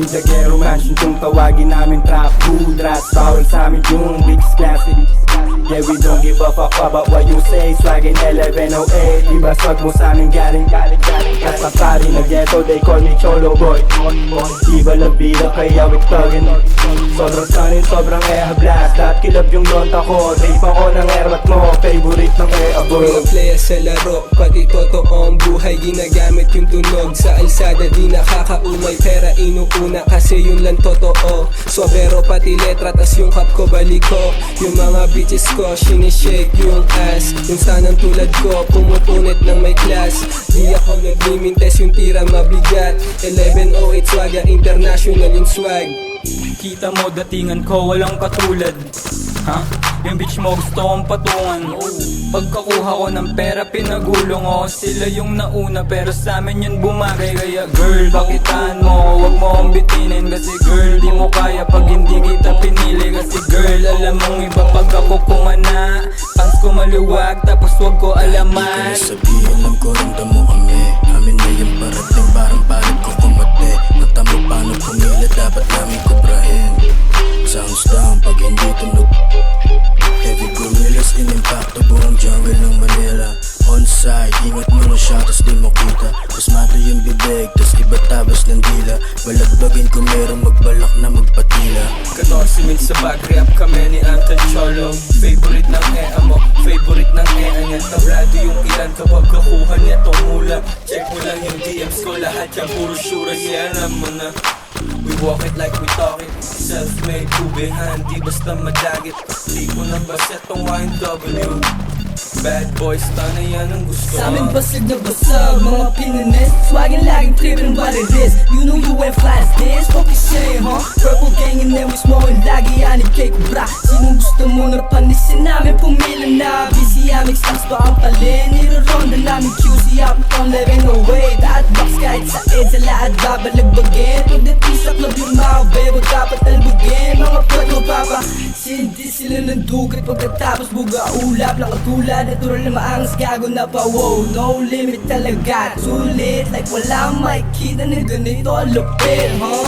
Sinjagero mansion kung tawagin namin trap hood rats. Bawal sa amin yung beats classic. Yeah, we don't give a fuck about what you say. Swaggin 1108. Iba swag mo sa amin galing Nasa pari na ghetto, they call me Cholo Boy. Iba lang bida kaya we thuggin. Sobrang kanin, sobrang blast. At kilab yung nota ko. Tape ako ng airmat mo. Favorite ng boy. Mga player sa laro, pati totoong buhay. Ginagamit yung tunog sa alsada, di nakakaumay. Pera inuuna kasi yun lang totoo. Sobero pati letra, tas yung cup ko balik ko. Yung mga bitches ko, sinishake yung ass. Yung sanang tulad ko, pumupunit ng may class. Di ako nagmimintes, yung tira mabigat. 1108 swaga, international yung swag. Kita mo datingan ko walang katulad. Ha? Yung bitch mo gusto kong patungan. Pagkakuha ko ng pera pinagulong ko. Sila yung nauna pero sa amin yun bumagay. Kaya girl, bakitaan mo, wag mo akong bitinin. Kasi girl, di mo kaya pag hindi kita pinili. Kasi girl, alam mong iba pag ako kumana. Pants ko maluwag tapos wag ko alaman. Hindi ko na sabihin, alam ko ramdam mo kami. Amin na yung parating, parang palit ko kumate. Matamo paano pumila, dapat namin kubrahin. Sounds down pag hindi tunog. Heavy gorillas in impacto, buong jungle ng Manila. On side, ingat mo na siya, tas di mo kita. Pasmado yung bibig, tas iba tabas ng dila. Balagbagin ko meron magbalak na magpatila. 14 min sa bag, rap kami ni Anton Cholo. Favorite ng EA mo, favorite ng EA niya. Tablado yung ilan kapag kakuha niya tong mula. Check mo lang yung DMs ko, lahat yan puro sura. Yeah, alam mo na. We walk it like we talk it. Self-made, kubihan, di basta madagit. Di ko na baset tong YNW. Bad boys, tana yan ang gusto. Sa'min basag na basag, mga pinaness. Swaggin laging trippin' what it is. You know you ain't fly as this, focus shame, huh? Purple gang and then we smoking lagi yan cake bra. Sinong gusto mo na panisin namin pumila na. Busy aming stocks pa ang palin. Niroronda namin QC up on 1108. At box kahit sa edge, sa lahat babalagbagin. Pagdating sa club yung mga bebo dapat talbugin. Mga pwede papa, hindi sila ng dugat. Pagkatapos buga ulap lang katulad. Natural na maangas gago na pa, wow. No limit talaga, sulit. Like walang makikita na ganito lupit, huh?